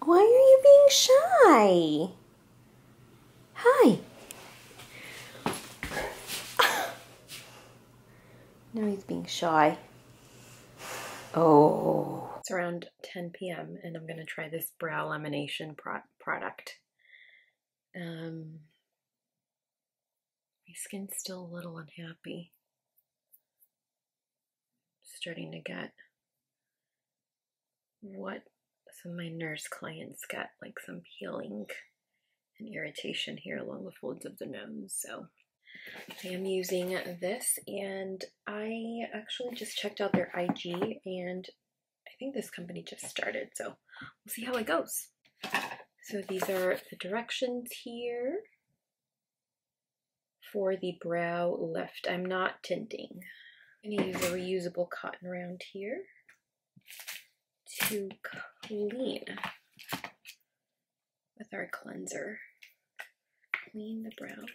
Why are you being shy? Hi. Now he's being shy. Oh. It's around 10 p.m. and I'm going to try this brow lamination product. My skin's still a little unhappy. Starting to get what some of my nurse clients get, like some peeling and irritation here along the folds of the nose. So I am using this, and I actually just checked out their IG, and I think this company just started, so we'll see how it goes. So these are the directions here for the brow lift. I'm not tinting. I'm going to use a reusable cotton round here to clean with our cleanser. Clean the brows.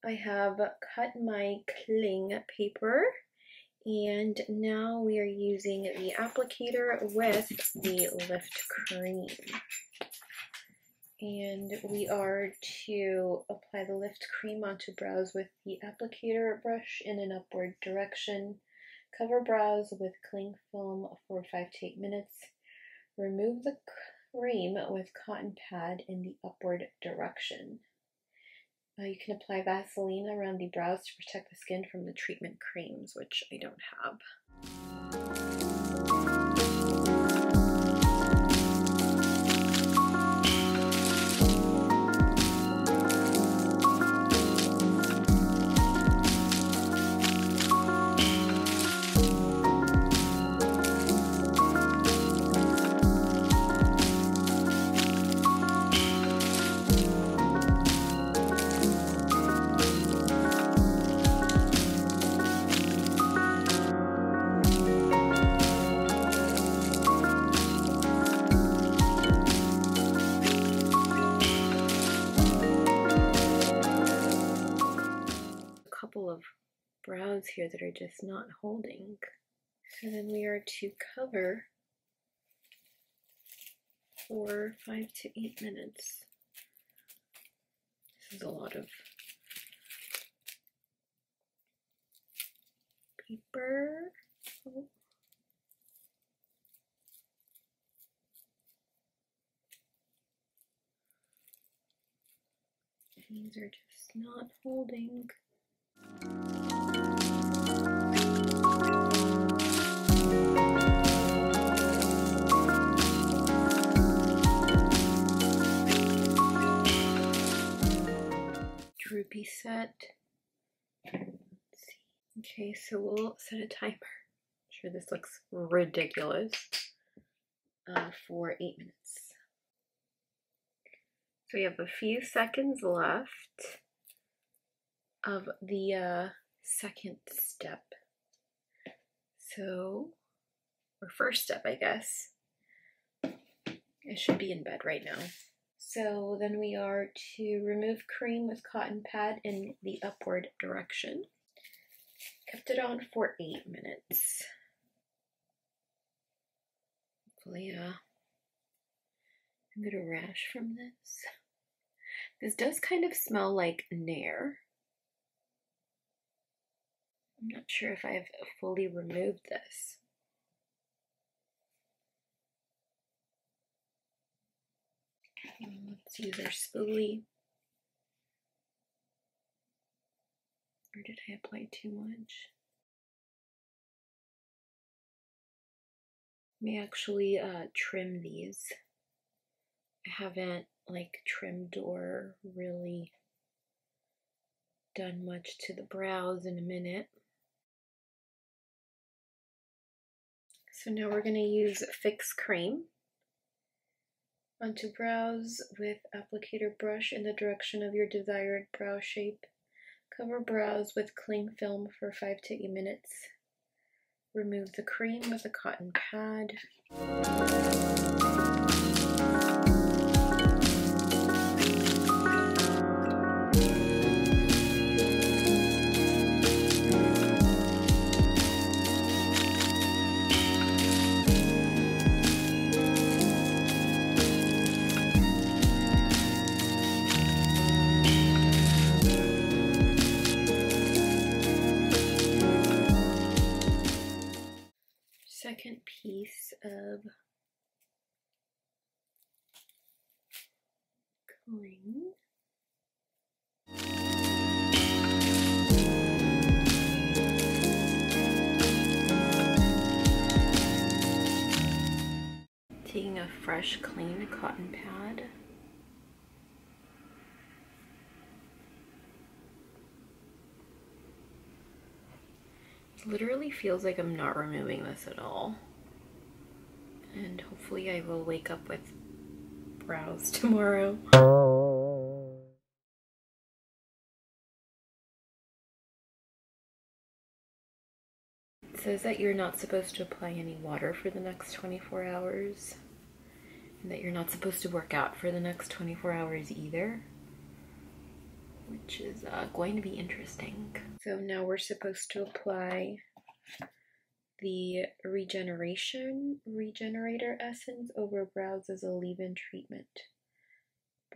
I have cut my cling paper, and now we are using the applicator with the lift cream. And we are to apply the lift cream onto brows with the applicator brush in an upward direction. Cover brows with cling film for 5 to 8 minutes. Remove the cream with cotton pad in the upward direction. You can apply Vaseline around the brows to protect the skin from the treatment creams, which I don't have. Couple of brows here that are just not holding. So then we are to cover for 5 to 8 minutes. This is a lot of paper. Oh. These are just not holding. Droopy set. Let's see. Okay, so we'll set a timer. I'm sure this looks ridiculous. For 8 minutes. So we have a few seconds left of the second step. So, or first step, I guess. I should be in bed right now. So then we are to remove cream with cotton pad in the upward direction. Kept it on for 8 minutes. Hopefully, I'm gonna rash from this. This does kind of smell like Nair. I'm not sure if I've fully removed this. Let's use our spoolie. Or did I apply too much? I may actually trim these. I haven't like trimmed or really done much to the brows in a minute. So now we're going to use Fix Cream onto brows with applicator brush in the direction of your desired brow shape. Cover brows with cling film for 5 to 8 minutes. Remove the cream with a cotton pad. Second piece of cling. Taking a fresh, clean cotton pad. It literally feels like I'm not removing this at all. And hopefully I will wake up with brows tomorrow. It says that you're not supposed to apply any water for the next 24 hours. And that you're not supposed to work out for the next 24 hours either. Which is going to be interesting. So now we're supposed to apply the Regenerator Essence over brows as a leave-in treatment.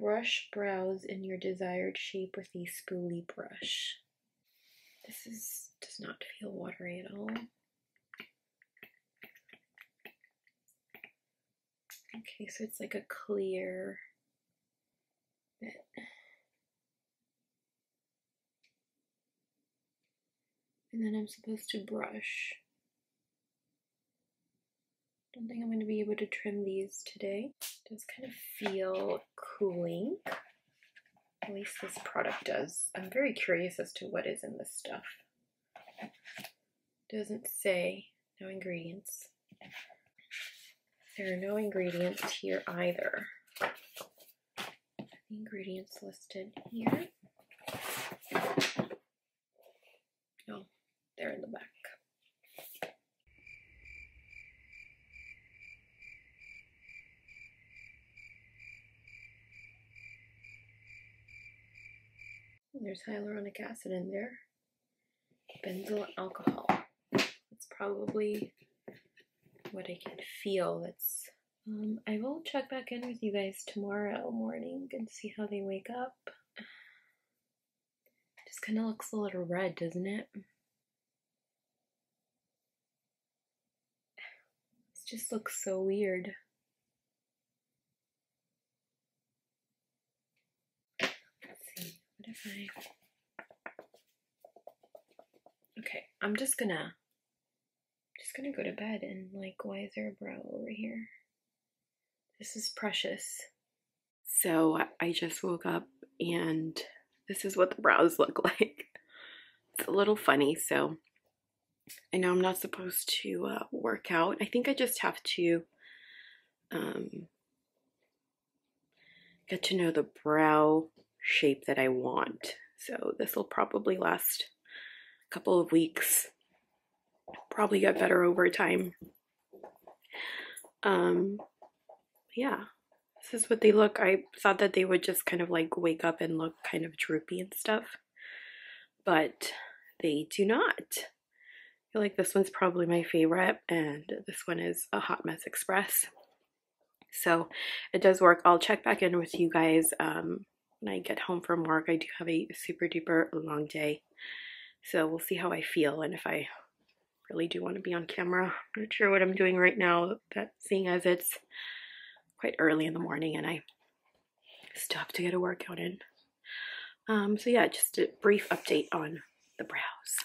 Brush brows in your desired shape with a spoolie brush. This does not feel watery at all. Okay, so it's like a clear bit. And then I'm supposed to brush. Don't think I'm going to be able to trim these today. It does kind of feel cooling. At least this product does. I'm very curious as to what is in this stuff. It doesn't say, no ingredients. There are no ingredients here either. The ingredients listed here. Oh, they're in the back. There's hyaluronic acid in there. Benzyl alcohol. That's probably what I can feel. That's I will check back in with you guys tomorrow morning and see how they wake up. Just kind of looks a little red, doesn't it? This just looks so weird. Let's see. What if Okay, I'm just gonna go to bed and like, why is there a brow over here? This is precious. So I just woke up and this is what the brows look like. It's a little funny, so I know I'm not supposed to work out. I think I just have to get to know the brow shape that I want. So this will probably last a couple of weeks. Probably get better over time. Yeah, this is what they look. I thought that they would just kind of like wake up and look kind of droopy and stuff, but they do not. I feel like this one's probably my favorite, and this one is a Hot Mess Express. So it does work. I'll check back in with you guys when I get home from work. I do have a super duper long day, so we'll see how I feel and if I really do want to be on camera. I'm not sure what I'm doing right now, that seeing as it's quite early in the morning and I still have to get a workout in. So yeah, just a brief update on the brows.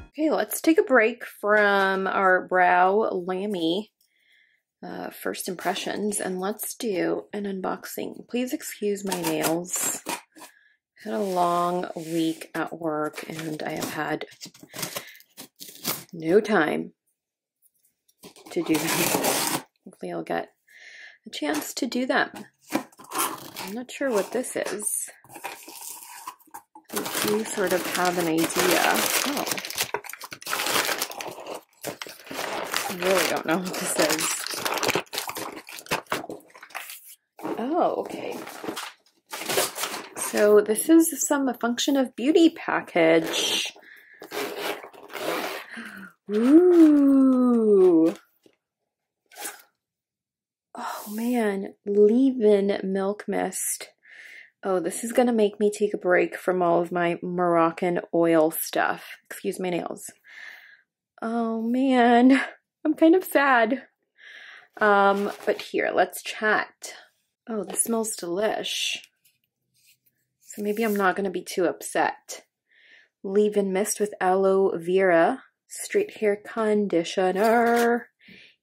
Okay, let's take a break from our brow lammy first impressions, and let's do an unboxing. Please excuse my nails. I had a long week at work and I have had no time to do them. Hopefully I'll get a chance to do them. I'm not sure what this is. I do sort of have an idea. Oh. I really don't know what this is. Oh, okay. So this is some Function of Beauty package. Ooh. Oh man, leave-in milk mist. Oh, this is gonna make me take a break from all of my Moroccan oil stuff. Excuse my nails. Oh man, I'm kind of sad. But here, let's chat. Oh, this smells delish. So maybe I'm not gonna be too upset. Leave-in mist with aloe vera, straight hair conditioner,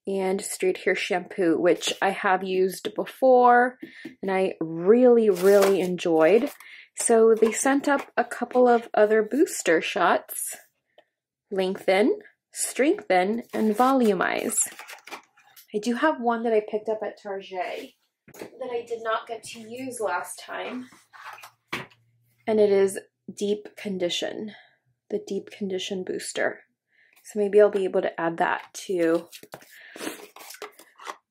and straight hair shampoo, which I have used before and I really, really enjoyed. So they sent up a couple of other booster shots. Lengthen, strengthen, and volumize. I do have one that I picked up at Target that I did not get to use last time. And it is deep condition, the deep condition booster. So maybe I'll be able to add that to,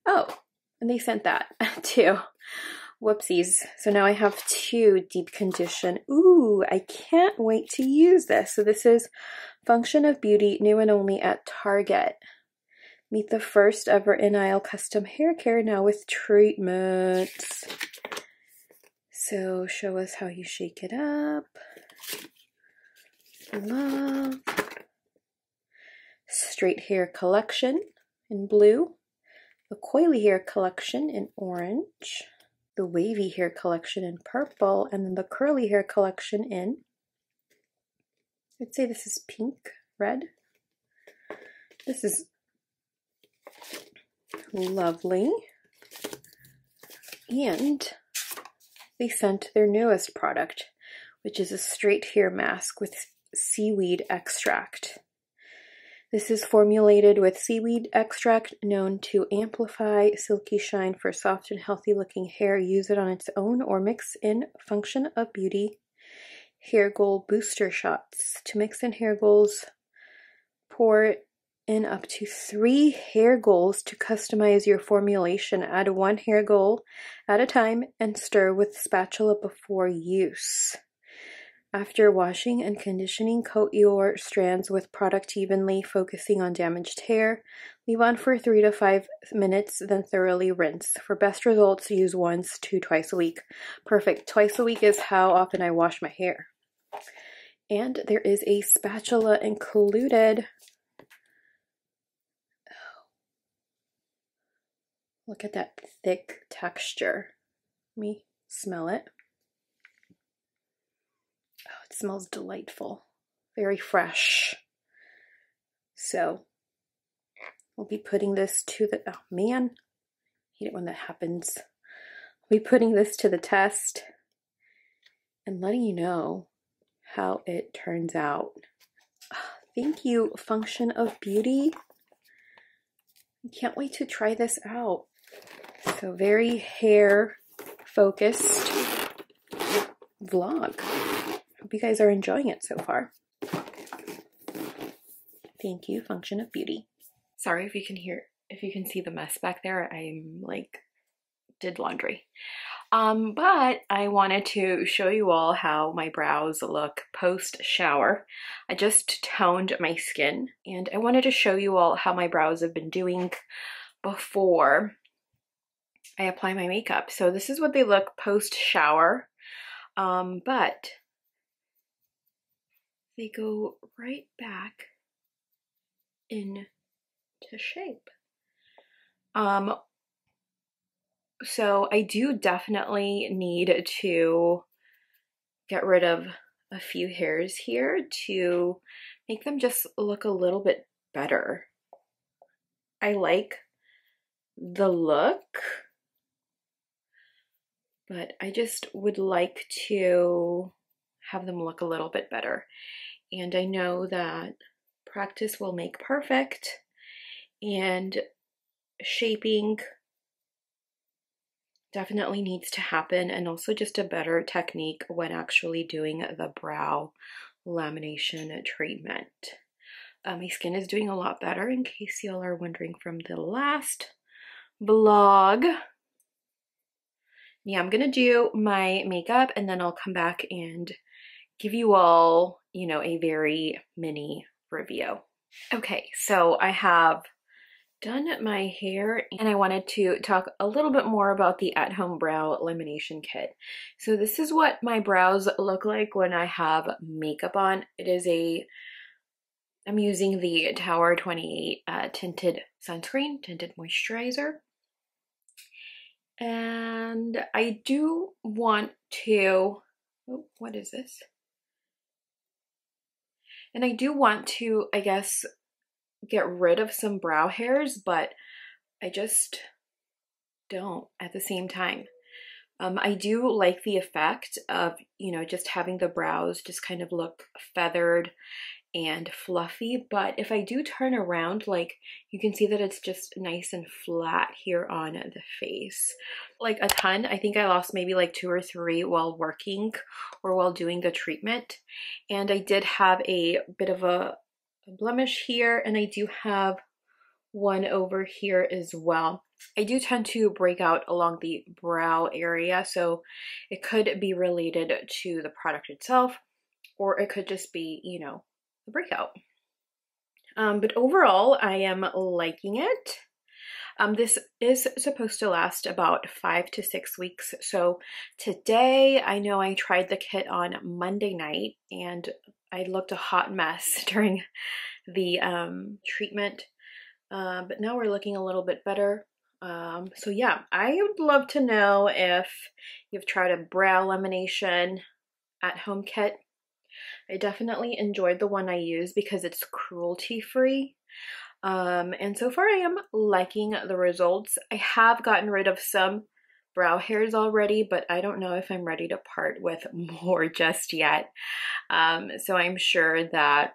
oh, and they sent that too. Whoopsies. So now I have 2 deep condition. Ooh, I can't wait to use this. So this is Function of Beauty, new and only at Target. Meet the first ever in-aisle custom hair care now with treatments. So show us how you shake it up. Love. Straight hair collection in blue. The coily hair collection in orange. The wavy hair collection in purple. And then the curly hair collection in, I'd say this is pink, red. This is lovely. And they sent their newest product, which is a straight hair mask with seaweed extract. This is formulated with seaweed extract known to amplify silky shine for soft and healthy looking hair. Use it on its own or mix in Function of Beauty hair goal booster shots. To mix in hair goals, pour in up to 3 hair goals to customize your formulation. Add 1 hair goal at a time and stir with spatula before use. After washing and conditioning, coat your strands with product evenly, focusing on damaged hair. Leave on for 3 to 5 minutes, then thoroughly rinse. For best results, use once to twice a week. Perfect. Twice a week is how often I wash my hair. And there is a spatula included. Look at that thick texture. Let me smell it. Oh, it smells delightful. Very fresh. So we'll be putting this to the, oh man, I hate it when that happens. I'll be putting this to the test and letting you know how it turns out. Thank you, Function of Beauty. I can't wait to try this out. So very hair focused vlog. Hope you guys are enjoying it so far. Thank you, Function of Beauty. Sorry if you can see the mess back there. I'm like, did laundry. But I wanted to show you all how my brows look post shower. I just toned my skin and I wanted to show you all how my brows have been doing before I apply my makeup. So this is what they look post shower, but they go right back into shape. So I do definitely need to get rid of a few hairs here to make them just look a little bit better. I like the look, but I just would like to have them look a little bit better. And I know that practice will make perfect, and shaping definitely needs to happen, and also just a better technique when actually doing the brow lamination treatment. My skin is doing a lot better, in case y'all are wondering from the last vlog. Yeah, I'm gonna do my makeup and then I'll come back and give you all, you know, a very mini review. Okay, so I have done my hair and I wanted to talk a little bit more about the at-home brow lamination kit. So this is what my brows look like when I have makeup on. It is I'm using the Tower 28 tinted sunscreen, tinted moisturizer. And I do want to, oh, what is this? And I do want to, I guess, get rid of some brow hairs, but I just don't at the same time. I do like the effect of, you know, just having the brows just kind of look feathered and fluffy, but if I do turn around, like, you can see that it's just nice and flat here on the face. Like a ton. I think I lost maybe like 2 or 3 while working or while doing the treatment. And I did have a bit of a blemish here, and I do have one over here as well. I do tend to break out along the brow area, so it could be related to the product itself, or it could just be, you know, the breakout. But overall, I am liking it. This is supposed to last about 5 to 6 weeks. So today, I know I tried the kit on Monday night and I looked a hot mess during the treatment. But now we're looking a little bit better. So yeah, I would love to know if you've tried a brow lamination at-home kit. I definitely enjoyed the one I used because it's cruelty-free. And so far I am liking the results. I have gotten rid of some brow hairs already, but I don't know if I'm ready to part with more just yet. So I'm sure that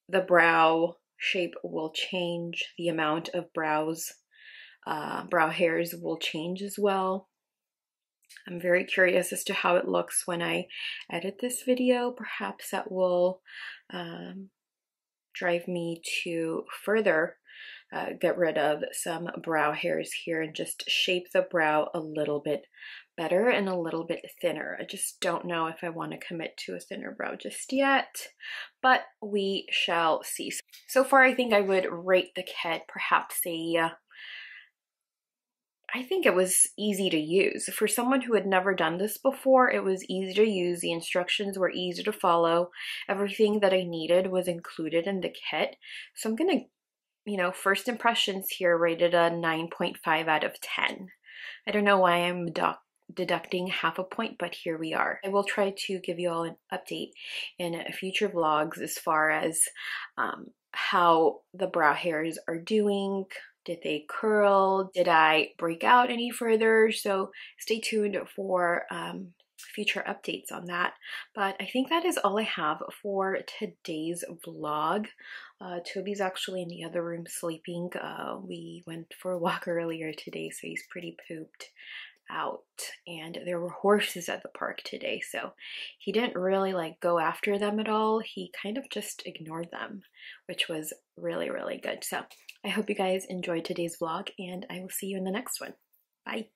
the brow shape will change, the amount of brow hairs will change as well. I'm very curious as to how it looks when I edit this video. Perhaps that will drive me to further get rid of some brow hairs here and just shape the brow a little bit better and a little bit thinner. I just don't know if I want to commit to a thinner brow just yet, but we shall see. So far, I think I would rate the kit perhaps I think it was easy to use. For someone who had never done this before, it was easy to use. The instructions were easy to follow. Everything that I needed was included in the kit. So I'm gonna, you know, first impressions here, rated a 9.5 out of 10. I don't know why I'm deducting half a point, but here we are. I will try to give you all an update in future vlogs as far as how the brow hairs are doing. Did they curl? Did I break out any further? So stay tuned for future updates on that. But I think that is all I have for today's vlog. Toby's actually in the other room sleeping. We went for a walk earlier today, so he's pretty pooped out, and there were horses at the park today, so he didn't really like go after them at all. He kind of just ignored them, which was really, really good. So I hope you guys enjoyed today's vlog, and I will see you in the next one. Bye.